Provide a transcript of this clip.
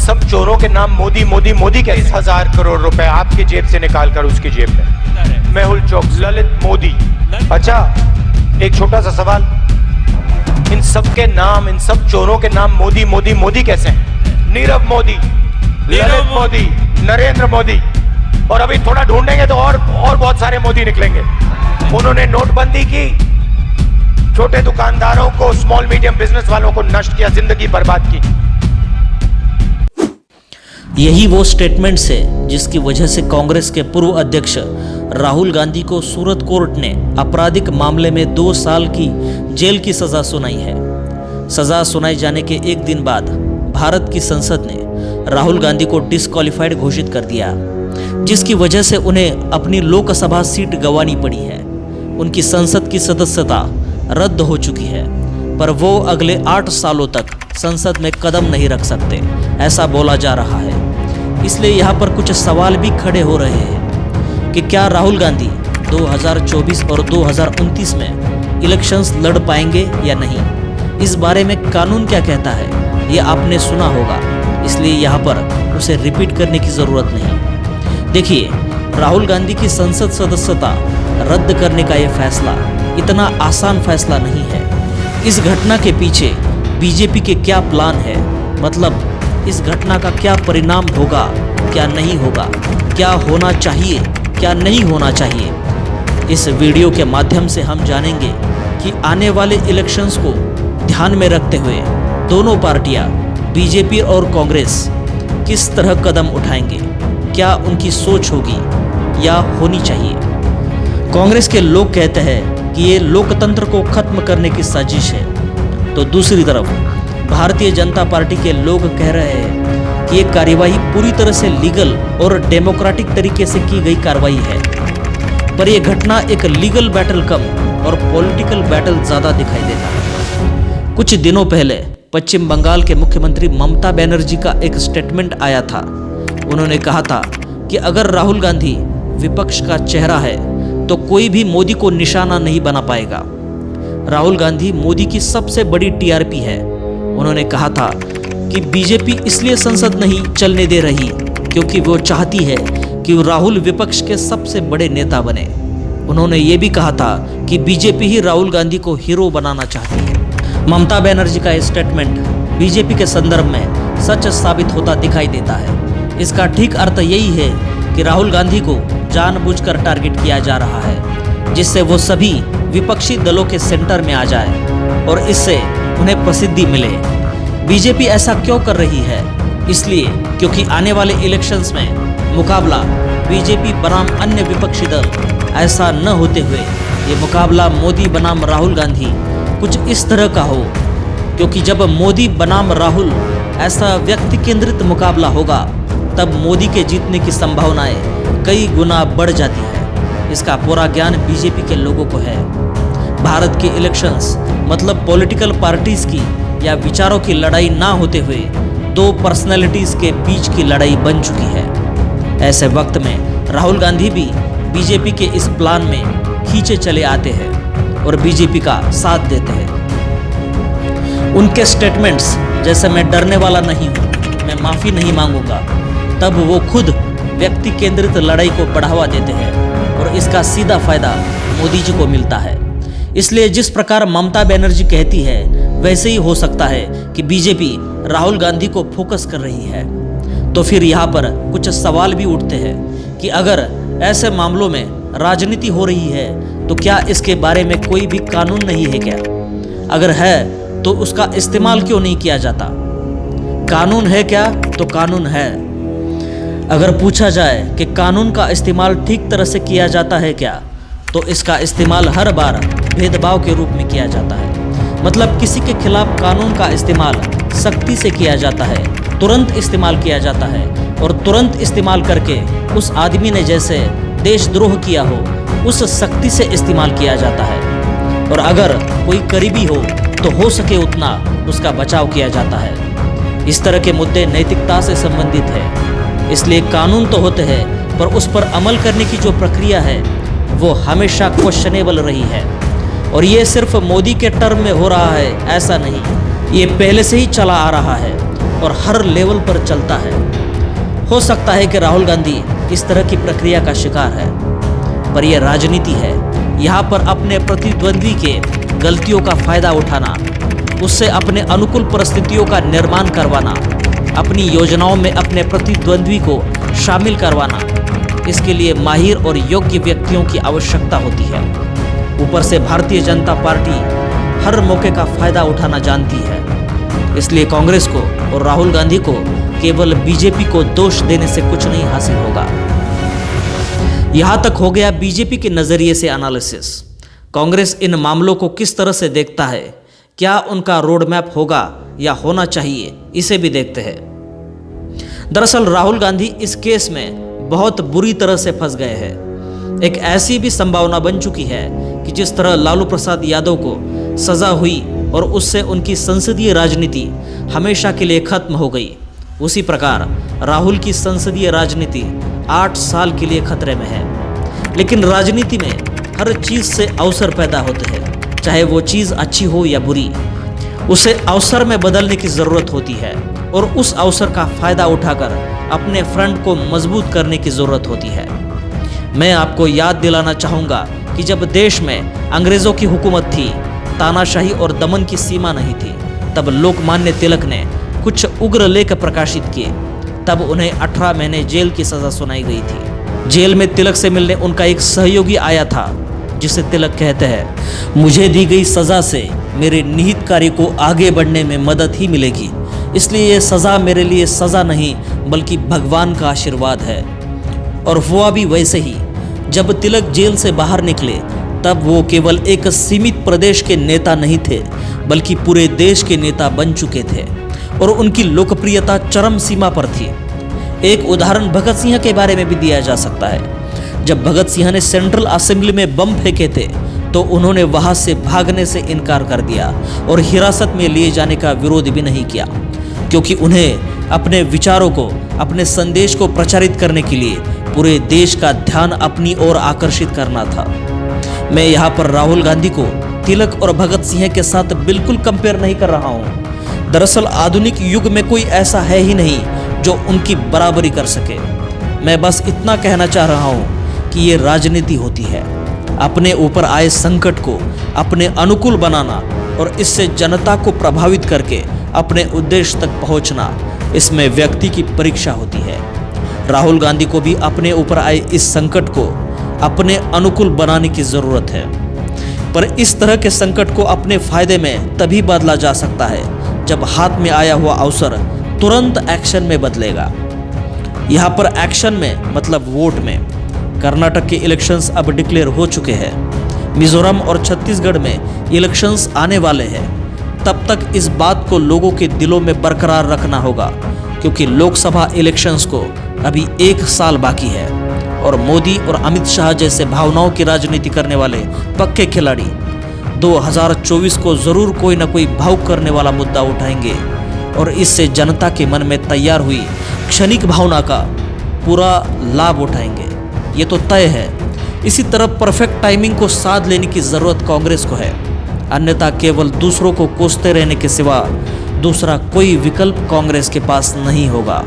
सब चोरों के नाम मोदी मोदी मोदी के 10,000 करोड़ रुपए आपकी जेब से निकालकर उसकी जेब में। मेहुल चौक, ललित मोदी। अच्छा, एक छोटा सा सवाल, इन सब के नाम, इन सब चोरों के नाम मोदी मोदी मोदी कैसे हैं? नीरव मोदी, ललित मोदी, नरेंद्र मोदी, और अभी थोड़ा ढूंढेंगे तो और बहुत सारे मोदी निकलेंगे। उन्होंने नोटबंदी की, छोटे दुकानदारों को, स्मॉल मीडियम बिजनेस वालों को नष्ट किया, जिंदगी बर्बाद की। यही वो स्टेटमेंट्स है जिसकी वजह से कांग्रेस के पूर्व अध्यक्ष राहुल गांधी को सूरत कोर्ट ने आपराधिक मामले में 2 साल की जेल की सजा सुनाई है। सजा सुनाई जाने के एक दिन बाद भारत की संसद ने राहुल गांधी को डिस्क्वालिफाइड घोषित कर दिया, जिसकी वजह से उन्हें अपनी लोकसभा सीट गंवानी पड़ी है। उनकी संसद की सदस्यता रद्द हो चुकी है, पर वो अगले 8 सालों तक संसद में कदम नहीं रख सकते, ऐसा बोला जा रहा है। इसलिए यहाँ पर कुछ सवाल भी खड़े हो रहे हैं कि क्या राहुल गांधी 2024 और 2029 में इलेक्शंस लड़ पाएंगे या नहीं। इस बारे में कानून क्या कहता है ये आपने सुना होगा, इसलिए यहाँ पर उसे रिपीट करने की ज़रूरत नहीं। देखिए, राहुल गांधी की संसद सदस्यता रद्द करने का ये फैसला इतना आसान फैसला नहीं है। इस घटना के पीछे बीजेपी के क्या प्लान है, मतलब इस घटना का क्या परिणाम होगा, क्या नहीं होगा, क्या होना चाहिए, क्या नहीं होना चाहिए। इस वीडियो के माध्यम से हम जानेंगे कि आने वाले इलेक्शंस को ध्यान में रखते हुए दोनों पार्टियां बीजेपी और कांग्रेस किस तरह कदम उठाएंगे, क्या उनकी सोच होगी या होनी चाहिए। कांग्रेस के लोग कहते हैं कि ये लोकतंत्र को खत्म करने की साजिश है, तो दूसरी तरफ भारतीय जनता पार्टी के लोग कह रहे हैं कि ये कार्यवाही पूरी तरह से लीगल और डेमोक्रेटिक तरीके से की गई कार्रवाई है। पर यह घटना एक लीगल बैटल कम और पॉलिटिकल बैटल ज़्यादा दिखाई देता है। कुछ दिनों पहले पश्चिम बंगाल के मुख्यमंत्री ममता बनर्जी का एक स्टेटमेंट आया था। उन्होंने कहा था कि अगर राहुल गांधी विपक्ष का चेहरा है तो कोई भी मोदी को निशाना नहीं बना पाएगा। राहुल गांधी मोदी की सबसे बड़ी टीआरपी है। उन्होंने कहा था कि बीजेपी इसलिए संसद नहीं चलने दे रही क्योंकि वो चाहती है कि राहुल विपक्ष के सबसे बड़े नेता बने। उन्होंने ये भी कहा था कि बीजेपी ही राहुल गांधी को हीरो बनाना चाहती है। ममता बनर्जी का ये स्टेटमेंट बीजेपी के संदर्भ में सच साबित होता दिखाई देता है। इसका ठीक अर्थ यही है कि राहुल गांधी को जानबूझकर टारगेट किया जा रहा है, जिससे वो सभी विपक्षी दलों के सेंटर में आ जाए और इससे उन्हें प्रसिद्धि मिले। बीजेपी ऐसा क्यों कर रही है? इसलिए क्योंकि आने वाले इलेक्शंस में मुकाबला बीजेपी बनाम अन्य विपक्षी दल ऐसा न होते हुए ये मुकाबला मोदी बनाम राहुल गांधी कुछ इस तरह का हो, क्योंकि जब मोदी बनाम राहुल ऐसा व्यक्ति केंद्रित मुकाबला होगा तब मोदी के जीतने की संभावनाएं कई गुना बढ़ जाती है। इसका पूरा ज्ञान बीजेपी के लोगों को है। भारत के इलेक्शंस मतलब पॉलिटिकल पार्टीज की या विचारों की लड़ाई ना होते हुए 2 पर्सनैलिटीज के बीच की लड़ाई बन चुकी है। ऐसे वक्त में राहुल गांधी भी बीजेपी के इस प्लान में खींचे चले आते हैं और बीजेपी का साथ देते हैं। उनके स्टेटमेंट्स जैसे मैं डरने वाला नहीं हूँ, मैं माफ़ी नहीं मांगूंगा, तब वो खुद व्यक्ति केंद्रित लड़ाई को बढ़ावा देते हैं और इसका सीधा फायदा मोदी जी को मिलता है। इसलिए जिस प्रकार ममता बनर्जी कहती है वैसे ही हो सकता है कि बीजेपी राहुल गांधी को फोकस कर रही है। तो फिर यहाँ पर कुछ सवाल भी उठते हैं कि अगर ऐसे मामलों में राजनीति हो रही है तो क्या इसके बारे में कोई भी कानून नहीं है क्या? अगर है तो उसका इस्तेमाल क्यों नहीं किया जाता? कानून है क्या? तो कानून है। अगर पूछा जाए कि कानून का इस्तेमाल ठीक तरह से किया जाता है क्या, तो इसका इस्तेमाल हर बार भेदभाव के रूप में किया जाता है। मतलब किसी के खिलाफ कानून का इस्तेमाल सख्ती से किया जाता है, तुरंत इस्तेमाल किया जाता है और तुरंत इस्तेमाल करके उस आदमी ने जैसे देशद्रोह किया हो उस सख्ती से इस्तेमाल किया जाता है। और अगर कोई करीबी हो तो सके उतना उसका बचाव किया जाता है। इस तरह के मुद्दे नैतिकता से संबंधित है। इसलिए कानून तो होते हैं पर उस पर अमल करने की जो प्रक्रिया है वो हमेशा क्वेश्चनेबल रही है। और ये सिर्फ मोदी के टर्म में हो रहा है ऐसा नहीं, ये पहले से ही चला आ रहा है। और हर लेवल पर चलता है। हो सकता है कि राहुल गांधी इस तरह की प्रक्रिया का शिकार है, पर यह राजनीति है। यहाँ पर अपने प्रतिद्वंदी के गलतियों का फायदा उठाना, उससे अपने अनुकूल परिस्थितियों का निर्माण करवाना, अपनी योजनाओं में अपने प्रतिद्वंदी को शामिल करवाना, इसके लिए माहिर और योग्य व्यक्तियों की आवश्यकता होती है। ऊपर से भारतीय जनता पार्टी हर मौके का फायदा उठाना जानती है, इसलिए कांग्रेस को और राहुल गांधी को केवल बीजेपी को दोष देने से कुछ नहीं हासिल होगा। यहां तक हो गया बीजेपी के नजरिए से एनालिसिस। कांग्रेस इन मामलों को किस तरह से देखता है, क्या उनका रोड मैप होगा या होना चाहिए, इसे भी देखते हैं। दरअसल राहुल गांधी इस केस में बहुत बुरी तरह से फंस गए हैं। एक ऐसी भी संभावना बन चुकी है कि जिस तरह लालू प्रसाद यादव को सजा हुई और उससे उनकी संसदीय राजनीति हमेशा के लिए खत्म हो गई, उसी प्रकार राहुल की संसदीय राजनीति 8 साल के लिए खतरे में है। लेकिन राजनीति में हर चीज से अवसर पैदा होते हैं, चाहे वो चीज अच्छी हो या बुरी, उसे अवसर में बदलने की जरूरत होती है और उस अवसर का फायदा उठाकर अपने फ्रंट को मजबूत करने की जरूरत होती है। मैं आपको याद दिलाना चाहूंगा कि जब देश में अंग्रेजों की हुकूमत थी, तानाशाही और दमन की सीमा नहीं थी, तब लोकमान्य तिलक ने कुछ उग्र लेख प्रकाशित किए। तब उन्हें 18 महीने जेल की सजा सुनाई गई थी। जेल में तिलक से मिलने उनका एक सहयोगी आया था, जिसे तिलक कहते हैं, मुझे दी गई सजा से मेरे निहित कार्य को आगे बढ़ने में मदद ही मिलेगी, इसलिए ये सजा मेरे लिए सजा नहीं बल्कि भगवान का आशीर्वाद है। और हुआ भी वैसे ही। जब तिलक जेल से बाहर निकले तब वो केवल एक सीमित प्रदेश के नेता नहीं थे, बल्कि पूरे देश के नेता बन चुके थे और उनकी लोकप्रियता चरम सीमा पर थी। एक उदाहरण भगत सिंह के बारे में भी दिया जा सकता है। जब भगत सिंह ने सेंट्रल असेंबली में बम फेंके थे तो उन्होंने वहां से भागने से इनकार कर दिया और हिरासत में लिए जाने का विरोध भी नहीं किया, क्योंकि उन्हें अपने विचारों को, अपने संदेश को प्रचारित करने के लिए पूरे देश का ध्यान अपनी ओर आकर्षित करना था। मैं यहाँ पर राहुल गांधी को तिलक और भगत सिंह के साथ बिल्कुल कंपेयर नहीं कर रहा हूँ। दरअसल आधुनिक युग में कोई ऐसा है ही नहीं जो उनकी बराबरी कर सके। मैं बस इतना कहना चाह रहा हूँ कि ये राजनीति होती है, अपने ऊपर आए संकट को अपने अनुकूल बनाना और इससे जनता को प्रभावित करके अपने उद्देश्य तक पहुंचना, इसमें व्यक्ति की परीक्षा होती है। राहुल गांधी को भी अपने ऊपर आए इस संकट को अपने अनुकूल बनाने की जरूरत है, पर इस तरह के संकट को अपने फायदे में तभी बदला जा सकता है जब हाथ में आया हुआ अवसर तुरंत एक्शन में बदलेगा। यहाँ पर एक्शन में मतलब वोट में। कर्नाटक के इलेक्शंस अब डिक्लेयर हो चुके हैं, मिजोरम और छत्तीसगढ़ में इलेक्शंस आने वाले हैं। तब तक इस बात को लोगों के दिलों में बरकरार रखना होगा, क्योंकि लोकसभा इलेक्शंस को अभी 1 साल बाकी है और मोदी और अमित शाह जैसे भावनाओं की राजनीति करने वाले पक्के खिलाड़ी 2024 को जरूर कोई ना कोई भावुक करने वाला मुद्दा उठाएंगे और इससे जनता के मन में तैयार हुई क्षणिक भावना का पूरा लाभ उठाएंगे। ये तो तय है। इसी तरह परफेक्ट टाइमिंग को साध लेने की जरूरत कांग्रेस को है, अन्यथा केवल दूसरों को कोसते रहने के सिवा दूसरा कोई विकल्प कांग्रेस के पास नहीं होगा।